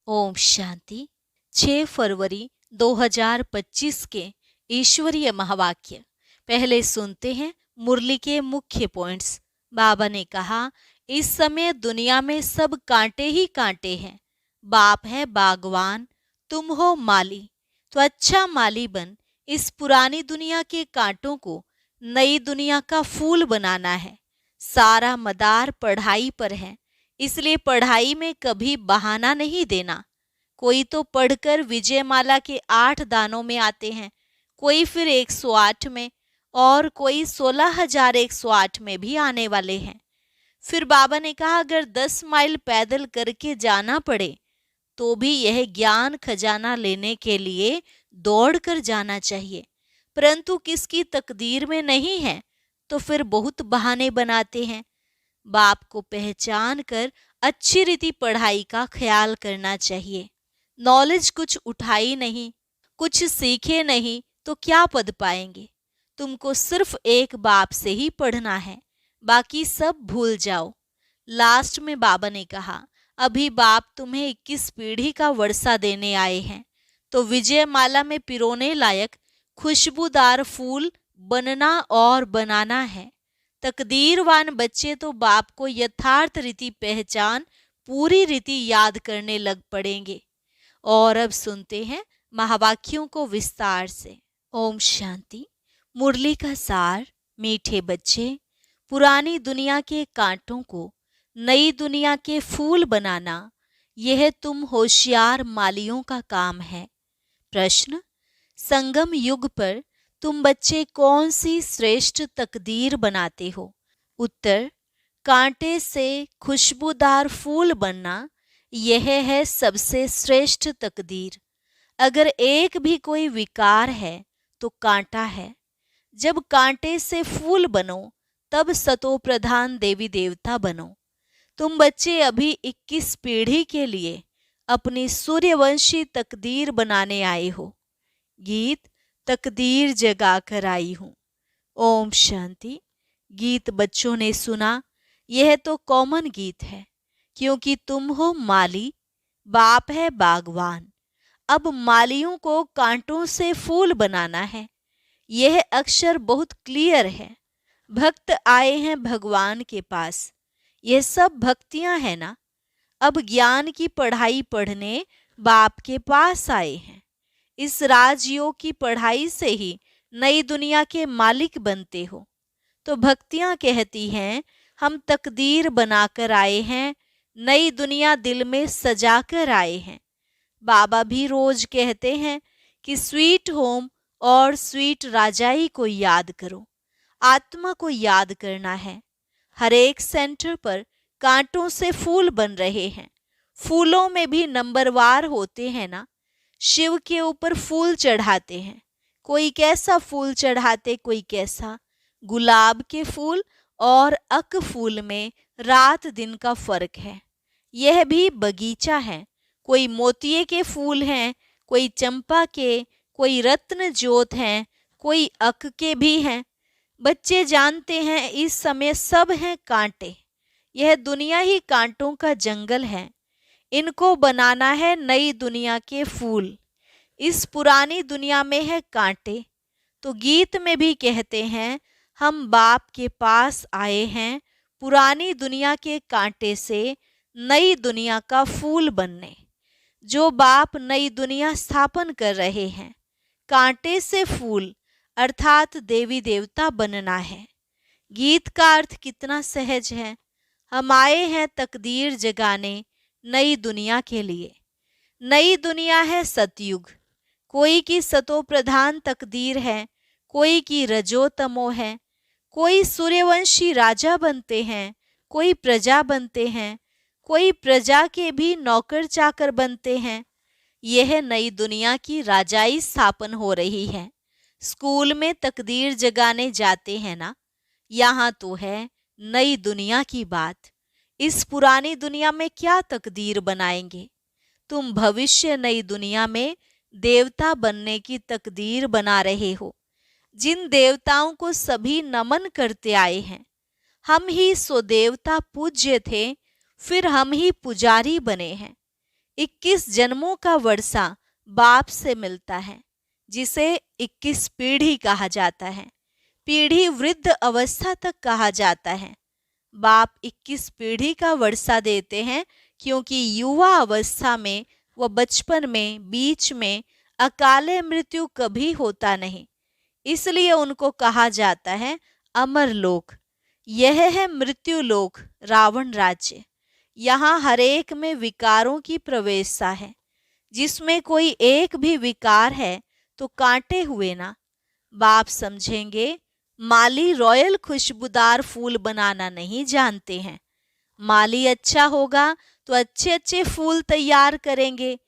ओम शांति। 6 फरवरी 2025 के ईश्वरीय महावाक्य पहले सुनते हैं मुरली के मुख्य पॉइंट्स। बाबा ने कहा, इस समय दुनिया में सब कांटे ही कांटे हैं। बाप है बागवान, तुम हो माली, तो अच्छा माली बन इस पुरानी दुनिया के कांटों को नई दुनिया का फूल बनाना है। सारा मदार पढ़ाई पर है, इसलिए पढ़ाई में कभी बहाना नहीं देना। कोई तो पढ़कर विजयमाला के 8 दानों में आते हैं, कोई फिर 108 में और कोई 16,108 में भी आने वाले हैं। फिर बाबा ने कहा, अगर 10 माइल पैदल करके जाना पड़े तो भी यह ज्ञान खजाना लेने के लिए दौड़ कर जाना चाहिए, परंतु किसकी तकदीर में नहीं है तो फिर बहुत बहाने बनाते हैं। बाप को पहचान कर अच्छी रीति पढ़ाई का ख्याल करना चाहिए। नॉलेज कुछ उठाई नहीं, कुछ सीखे नहीं तो क्या पद पाएंगे। तुमको सिर्फ एक बाप से ही पढ़ना है, बाकी सब भूल जाओ। लास्ट में बाबा ने कहा, अभी बाप तुम्हें 21 पीढ़ी का वर्षा देने आए हैं, तो विजयमाला में पिरोने लायक खुशबूदार फूल बनना और बनाना है। तकदीरवान बच्चे तो बाप को यथार्थ रीति पहचान पूरी रीति याद करने लग पड़ेंगे। और अब सुनते हैं महावाक्यों को विस्तार से। ओम शांति। मुरली का सार। मीठे बच्चे, पुरानी दुनिया के कांटों को नई दुनिया के फूल बनाना, यह तुम होशियार मालियों का काम है। प्रश्न, संगम युग पर तुम बच्चे कौन सी श्रेष्ठ तकदीर बनाते हो? उत्तर, कांटे से खुशबूदार फूल बनना, यह है सबसे श्रेष्ठ तकदीर। अगर एक भी कोई विकार है तो कांटा है। जब कांटे से फूल बनो तब सतो प्रधान देवी देवता बनो। तुम बच्चे अभी 21 पीढ़ी के लिए अपनी सूर्यवंशी तकदीर बनाने आए हो। गीत तकदीर जगा कर आई हूँ। ओम शांति। गीत बच्चों ने सुना, यह तो कॉमन गीत है, क्योंकि तुम हो माली, बाप है बागवान। अब मालियों को कांटों से फूल बनाना है। यह अक्षर बहुत क्लियर है। भक्त आए हैं भगवान के पास, यह सब भक्तियां हैं ना। अब ज्ञान की पढ़ाई पढ़ने बाप के पास आए हैं। इस राजयोग की पढ़ाई से ही नई दुनिया के मालिक बनते हो। तो भक्तियां कहती हैं, हम तकदीर बनाकर आए हैं, नई दुनिया दिल में सजा कर आए हैं। बाबा भी रोज कहते हैं कि स्वीट होम और स्वीट राजाई को याद करो। आत्मा को याद करना है। हर एक सेंटर पर कांटों से फूल बन रहे हैं। फूलों में भी नंबरवार होते हैं ना। शिव के ऊपर फूल चढ़ाते हैं, कोई कैसा फूल चढ़ाते, कोई कैसा। गुलाब के फूल और अक फूल में रात दिन का फर्क है। यह भी बगीचा है। कोई मोतिये के फूल हैं, कोई चंपा के, कोई रत्न जोत हैं, कोई अक के भी हैं। बच्चे जानते हैं इस समय सब हैं कांटे। यह दुनिया ही कांटों का जंगल है। इनको बनाना है नई दुनिया के फूल। इस पुरानी दुनिया में है कांटे। तो गीत में भी कहते हैं, हम बाप के पास आए हैं पुरानी दुनिया के कांटे से नई दुनिया का फूल बनने। जो बाप नई दुनिया स्थापन कर रहे हैं, कांटे से फूल अर्थात देवी देवता बनना है। गीत का अर्थ कितना सहज है। हम आए हैं तकदीर जगाने नई दुनिया के लिए। नई दुनिया है सतयुग। कोई की सतो प्रधान तकदीर है, कोई की रजो तमो है। कोई सूर्यवंशी राजा बनते हैं, कोई प्रजा बनते हैं, कोई प्रजा के भी नौकर चाकर बनते हैं। यह नई दुनिया की राजाई स्थापन हो रही है। स्कूल में तकदीर जगाने जाते हैं ना, यहाँ तो है नई दुनिया की बात। इस पुरानी दुनिया में क्या तकदीर बनाएंगे? तुम भविष्य नई दुनिया में देवता बनने की तकदीर बना रहे हो। जिन देवताओं को सभी नमन करते आए हैं, हम ही सो देवता पूज्य थे, फिर हम ही पुजारी बने हैं। 21 जन्मों का वर्षा बाप से मिलता है, जिसे 21 पीढ़ी कहा जाता है। पीढ़ी वृद्ध अवस्था तक कहा जाता है। बाप 21 पीढ़ी का वर्षा देते हैं, क्योंकि युवा अवस्था में व बचपन में बीच में अकाले मृत्यु कभी होता नहीं, इसलिए उनको कहा जाता है अमर लोक। यह है मृत्यु लोक, रावण राज्य। यहाँ हरेक में विकारों की प्रवेशता है। जिसमें कोई एक भी विकार है तो कांटे हुए ना। बाप समझेंगे, माली रॉयल खुशबूदार फूल बनाना नहीं जानते हैं। माली अच्छा होगा तो अच्छे अच्छे फूल तैयार करेंगे।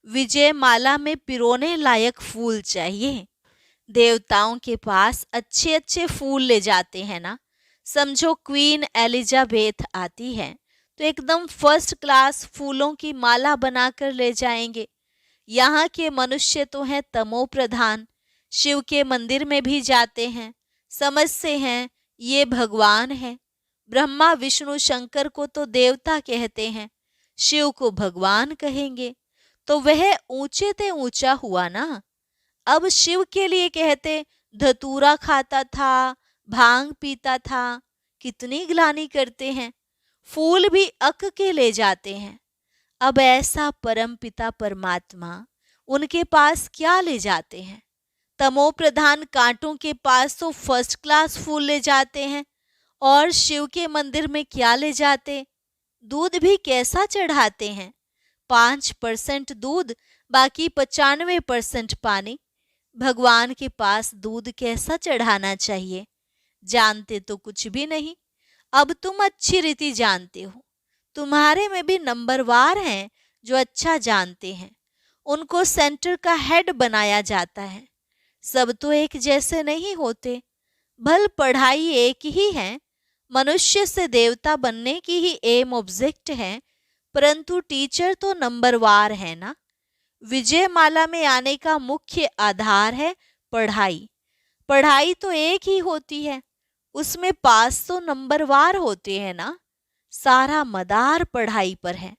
विजय माला में पिरोने लायक फूल चाहिए। देवताओं के पास अच्छे अच्छे फूल ले जाते हैं ना। समझो क्वीन एलिजाबेथ आती है तो एकदम फर्स्ट क्लास फूलों की माला बनाकर ले जाएंगे। यहाँ के मनुष्य तो हैं तमो प्रधान। शिव के मंदिर में भी जाते हैं, समझते हैं ये भगवान है। ब्रह्मा विष्णु शंकर को तो देवता कहते हैं, शिव को भगवान कहेंगे, तो वह ऊंचे ते ऊंचा हुआ ना। अब शिव के लिए कहते धतूरा खाता था, भांग पीता था, कितनी ग्लानि करते हैं। फूल भी अक के ले जाते हैं। अब ऐसा परम पिता परमात्मा, उनके पास क्या ले जाते हैं? तमो प्रधान कांटों के पास तो फर्स्ट क्लास फूल ले जाते हैं। और शिव के मंदिर में क्या ले जाते? दूध भी कैसा चढ़ाते हैं? 5% दूध, बाकी 95% पानी। भगवान के पास दूध कैसा चढ़ाना चाहिए? जानते तो कुछ भी नहीं। अब तुम अच्छी रीति जानते हो। तुम्हारे में भी नंबरवार हैं जो अच्छा जानते हैं। उनको सेंटर का हेड बनाया जाता है। सब तो एक जैसे नहीं होते। भल पढ़ाई एक ही है, मनुष्य से देवता बनने की ही एम ऑब्जेक्ट है, परंतु टीचर तो नंबरवार है ना। विजय माला में आने का मुख्य आधार है पढ़ाई। पढ़ाई तो एक ही होती है, उसमें पास तो नंबरवार होते हैं ना। सारा मदार पढ़ाई पर है।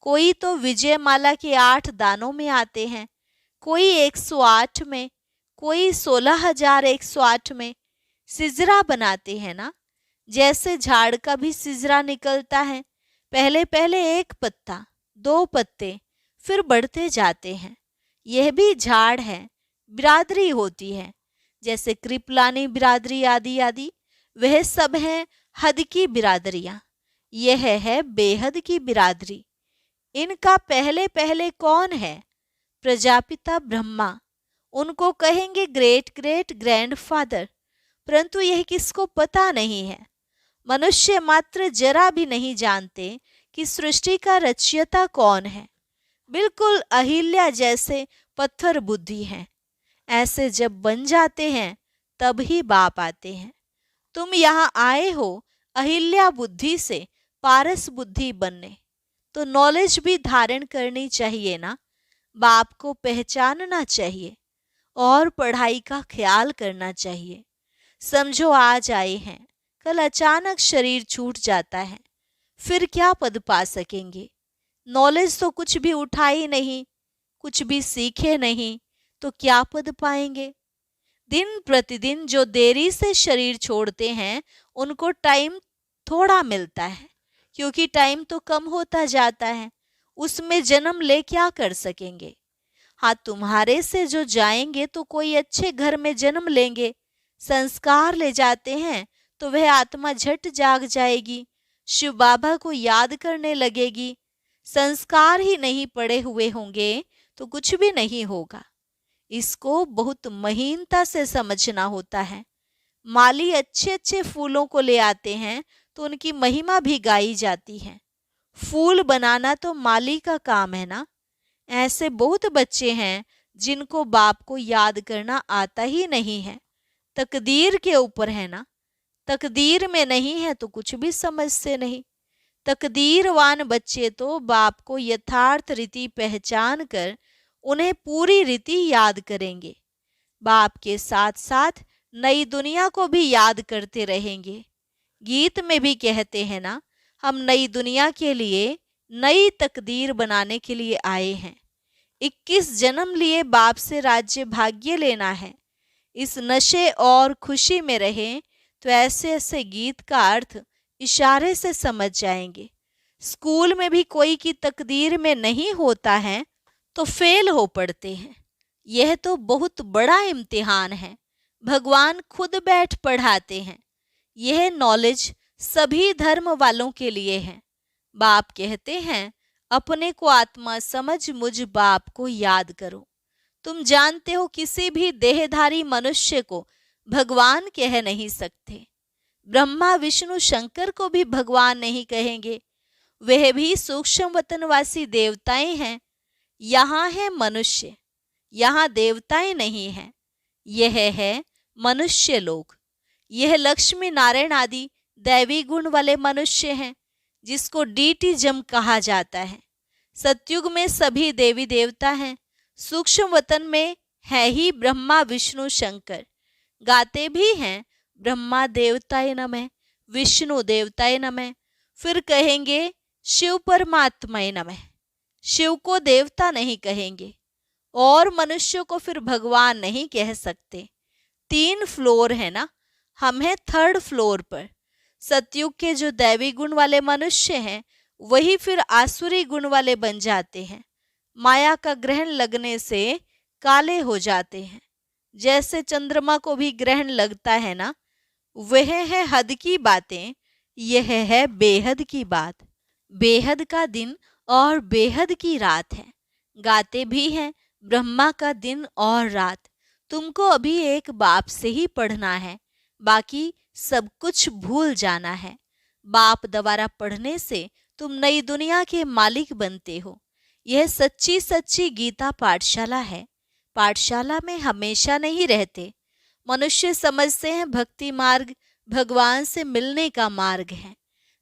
कोई तो विजय माला के 8 दानों में आते हैं, कोई 108 में, कोई 16,108 में। सिजरा बनाते हैं ना, जैसे झाड़ का भी सिजरा निकलता है। पहले पहले 1 पत्ता, 2 पत्ते, फिर बढ़ते जाते हैं। यह भी झाड़ है, बिरादरी होती है, जैसे कृपलानी बिरादरी आदि आदि। वह सब हैं हद की बिरादरियां। यह है बेहद की बिरादरी। इनका पहले पहले कौन है? प्रजापिता ब्रह्मा। उनको कहेंगे ग्रेट ग्रेट ग्रैंडफादर, परंतु यह किसको पता नहीं है। मनुष्य मात्र जरा भी नहीं जानते कि सृष्टि का रचयिता कौन है। बिल्कुल अहिल्या जैसे पत्थर बुद्धि हैं। ऐसे जब बन जाते हैं तब ही बाप आते हैं। तुम यहाँ आए हो अहिल्या बुद्धि से पारस बुद्धि बनने, तो नॉलेज भी धारण करनी चाहिए ना। बाप को पहचानना चाहिए और पढ़ाई का ख्याल करना चाहिए। समझो आज आए हैं, कल अचानक शरीर छूट जाता है, फिर क्या पद पा सकेंगे? नॉलेज तो कुछ भी उठाई नहीं, कुछ भी सीखे नहीं, तो क्या पद पाएंगे? दिन प्रतिदिन जो देरी से शरीर छोड़ते हैं उनको टाइम थोड़ा मिलता है, क्योंकि टाइम तो कम होता जाता है। उसमें जन्म ले क्या कर सकेंगे? हाँ, तुम्हारे से जो जाएंगे तो कोई अच्छे घर में जन्म लेंगे, संस्कार ले जाते हैं तो वह आत्मा झट जाग जाएगी, शिव बाबा को याद करने लगेगी। संस्कार ही नहीं पड़े हुए होंगे तो कुछ भी नहीं होगा। इसको बहुत महीनता से समझना होता है। माली अच्छे अच्छे फूलों को ले आते हैं तो उनकी महिमा भी गाई जाती है। फूल बनाना तो माली का काम है ना। ऐसे बहुत बच्चे हैं जिनको बाप को याद करना आता ही नहीं है। तकदीर के ऊपर है ना। तकदीर में नहीं है तो कुछ भी समझते नहीं। तकदीरवान बच्चे तो बाप को यथार्थ रीति पहचान कर उन्हें पूरी रीति याद करेंगे। बाप के साथ साथ नई दुनिया को भी याद करते रहेंगे। गीत में भी कहते हैं ना, हम नई दुनिया के लिए नई तकदीर बनाने के लिए आए हैं। 21 जन्म लिए बाप से राज्य भाग्य लेना है। इस नशे और खुशी में रहें तो ऐसे ऐसे गीत का अर्थ इशारे से समझ जाएंगे। स्कूल में भी कोई की तकदीर में नहीं होता है तो फेल हो पड़ते हैं। यह तो बहुत बड़ा इम्तिहान है। भगवान खुद बैठ पढ़ाते हैं। यह नॉलेज सभी धर्म वालों के लिए है। बाप कहते हैं, अपने को आत्मा समझ मुझ बाप को याद करो। तुम जानते हो किसी भी देहधारी मनुष्य को भगवान कह नहीं सकते। ब्रह्मा विष्णु शंकर को भी भगवान नहीं कहेंगे। वह भी सूक्ष्म वतनवासी देवताएं हैं। यहाँ है मनुष्य, यहाँ देवताएं नहीं हैं। यह है मनुष्य लोक। यह लक्ष्मी नारायण आदि दैवी गुण वाले मनुष्य हैं, जिसको डीटीजम कहा जाता है। सतयुग में सभी देवी देवता हैं। सूक्ष्म वतन में है ही ब्रह्मा विष्णु शंकर। गाते भी हैं, ब्रह्मा देवताय नमः, विष्णु देवताय नमः। फिर कहेंगे शिव परमात्माय नमः। शिव को देवता नहीं कहेंगे और मनुष्य को फिर भगवान नहीं कह सकते। 3 फ्लोर है ना, हम हैं 3rd फ्लोर पर। सतयुग के जो दैवी गुण वाले मनुष्य हैं वही फिर आसुरी गुण वाले बन जाते हैं। माया का ग्रहण लगने से काले हो जाते हैं। जैसे चंद्रमा को भी ग्रहण लगता है ना, वह है हद की बातें, यह है बेहद की बात। बेहद का दिन और बेहद की रात है। गाते भी हैं, ब्रह्मा का दिन और रात। तुमको अभी एक बाप से ही पढ़ना है, बाकी सब कुछ भूल जाना है। बाप द्वारा पढ़ने से तुम नई दुनिया के मालिक बनते हो। यह सच्ची सच्ची गीता पाठशाला है। पाठशाला में हमेशा नहीं रहते। मनुष्य समझते हैं भक्ति मार्ग भगवान से मिलने का मार्ग है।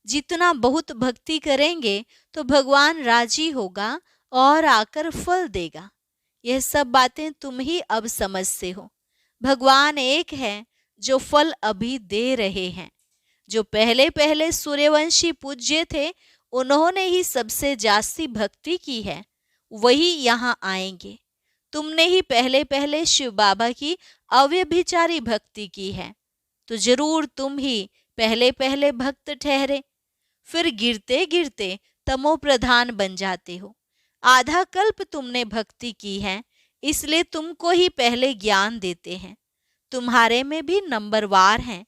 जितना बहुत भक्ति करेंगे तो भगवान राजी होगा और आकर फल देगा। यह सब बातें तुम ही अब समझते हो। भगवान एक है जो फल अभी दे रहे हैं। जो पहले पहले सूर्यवंशी पूज्य थे, उन्होंने ही सबसे जास्ती भक्ति की है, वही यहाँ आएंगे। तुमने ही पहले पहले शिव बाबा की अव्यभिचारी भक्ति की है, तो जरूर तुम ही पहले पहले भक्त ठहरे। फिर गिरते गिरते तमो प्रधान बन जाते हो। आधा कल्प तुमने भक्ति की है, इसलिए तुमको ही पहले ज्ञान देते हैं। तुम्हारे में भी नंबरवार हैं।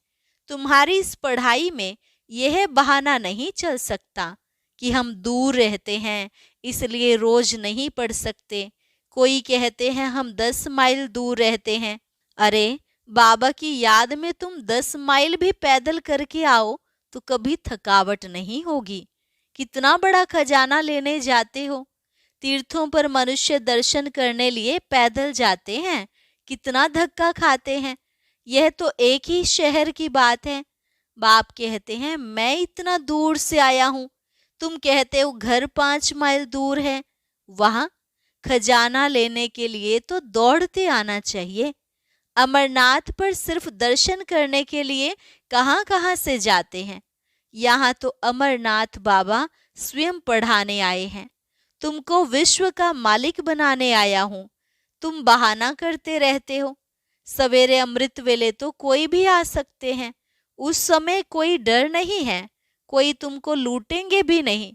तुम्हारी इस पढ़ाई में यह बहाना नहीं चल सकता कि हम दूर रहते हैं इसलिए रोज नहीं पढ़ सकते। कोई कहते हैं हम 10 माइल दूर रहते हैं। अरे, बाबा की याद में तुम 10 माइल भी पैदल करके आओ तो कभी थकावट नहीं होगी। कितना बड़ा खजाना लेने जाते हो। तीर्थों पर मनुष्य दर्शन करने लिए पैदल जाते हैं, कितना धक्का खाते हैं। यह तो एक ही शहर की बात है। बाप कहते हैं मैं इतना दूर से आया हूँ। तुम कहते हो घर 5 माइल दूर है। वहां खजाना लेने के लिए तो दौड़ते आना चाहिए। अमरनाथ पर सिर्फ दर्शन करने के लिए कहां कहां से जाते हैं। यहाँ तो अमरनाथ बाबा स्वयं पढ़ाने आए हैं। तुमको विश्व का मालिक बनाने आया हूं। तुम बहाना करते रहते हो। सवेरे अमृत वेले तो कोई भी आ सकते हैं। उस समय कोई डर नहीं है, कोई तुमको लूटेंगे भी नहीं।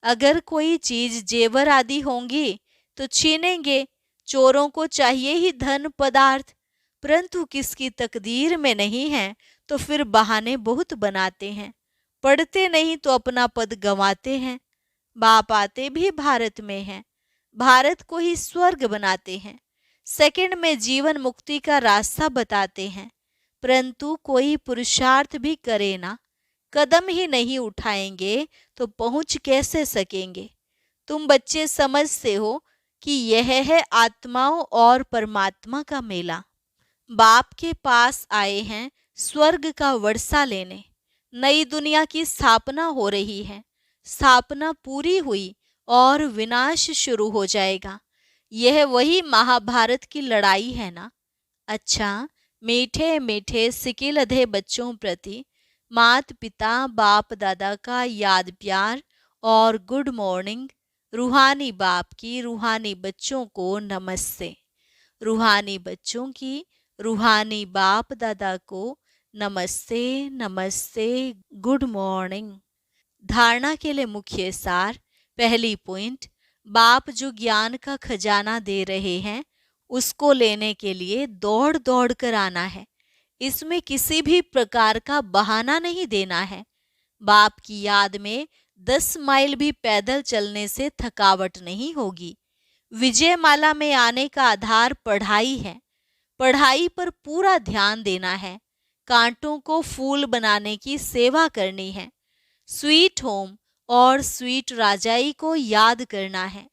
अगर कोई चीज जेवर आदि होंगी तो छीनेंगे। चोरों को चाहिए ही धन पदार्थ, परंतु किसकी तकदीर में नहीं है तो फिर बहाने बहुत बनाते हैं। पढ़ते नहीं तो अपना पद गंवाते हैं। बाप आते भी भारत में हैं, भारत को ही स्वर्ग बनाते हैं। सेकंड में जीवन मुक्ति का रास्ता बताते हैं, परंतु कोई पुरुषार्थ भी करे ना, कदम ही नहीं उठाएंगे तो पहुंच कैसे सकेंगे। तुम बच्चे समझते हो कि यह है आत्माओं और परमात्मा का मेला। बाप के पास आए हैं स्वर्ग का वर्षा लेने। नई दुनिया की स्थापना हो रही है। स्थापना पूरी हुई और विनाश शुरू हो जाएगा। यह वही महाभारत की लड़ाई है ना। अच्छा, मीठे मीठे सिकिलधे बच्चों प्रति मात पिता बाप दादा का याद प्यार और गुड मॉर्निंग। रूहानी बाप की रूहानी बच्चों को नमस्ते। रूहानी बच्चों की रूहानी बाप दादा को नमस्ते नमस्ते, गुड मॉर्निंग। धारणा के लिए मुख्य सार। पहली पॉइंट, बाप जो ज्ञान का खजाना दे रहे हैं उसको लेने के लिए दौड़ दौड़ कर आना है। इसमें किसी भी प्रकार का बहाना नहीं देना है। बाप की याद में 10 माइल भी पैदल चलने से थकावट नहीं होगी। विजयमाला में आने का आधार पढ़ाई है। पढ़ाई पर पूरा ध्यान देना है। कांटों को फूल बनाने की सेवा करनी है। स्वीट होम और स्वीट राजाई को याद करना है।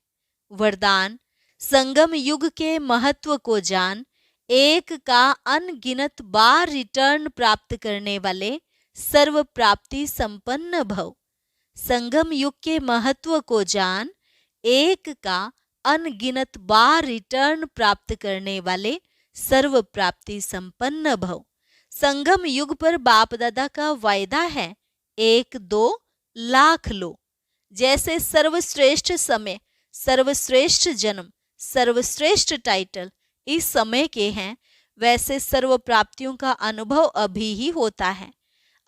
वरदान, संगम युग के महत्व को जान, एक का अनगिनत बार रिटर्न प्राप्त करने वाले सर्व प्राप्ति संपन्न भव। संगम युग के महत्व को जान, एक का अनगिनत बार रिटर्न प्राप्त करने वाले सर्व प्राप्ति संपन्न भव। संगम युग पर बाप दादा का वायदा है, 1-2 लाख लो। जैसे सर्वश्रेष्ठ समय, सर्वश्रेष्ठ जन्म, सर्वश्रेष्ठ टाइटल इस समय के हैं, वैसे सर्व प्राप्तियों का अनुभव अभी ही होता है।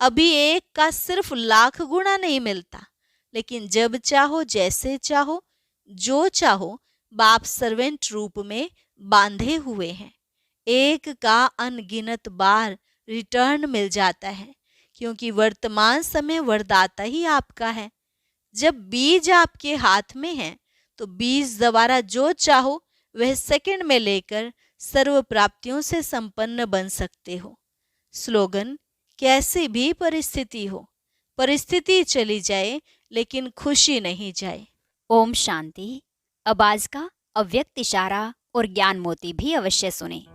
अभी एक का सिर्फ लाख गुना नहीं मिलता, लेकिन जब चाहो, जैसे चाहो, जो चाहो, बाप सर्वेंट रूप में बांधे हुए हैं। एक का अनगिनत बार रिटर्न मिल जाता है, क्योंकि वर्तमान समय वरदाता ही आपका है। जब बीज आपके हाथ में है तो बीज द्वारा जो चाहो वह सेकंड में लेकर सर्व प्राप्तियों से संपन्न बन सकते हो। स्लोगन, कैसी भी परिस्थिति हो, परिस्थिति चली जाए लेकिन खुशी नहीं जाए। ओम शांति। अब आज का अव्यक्त इशारा और ज्ञान मोती भी अवश्य सुने।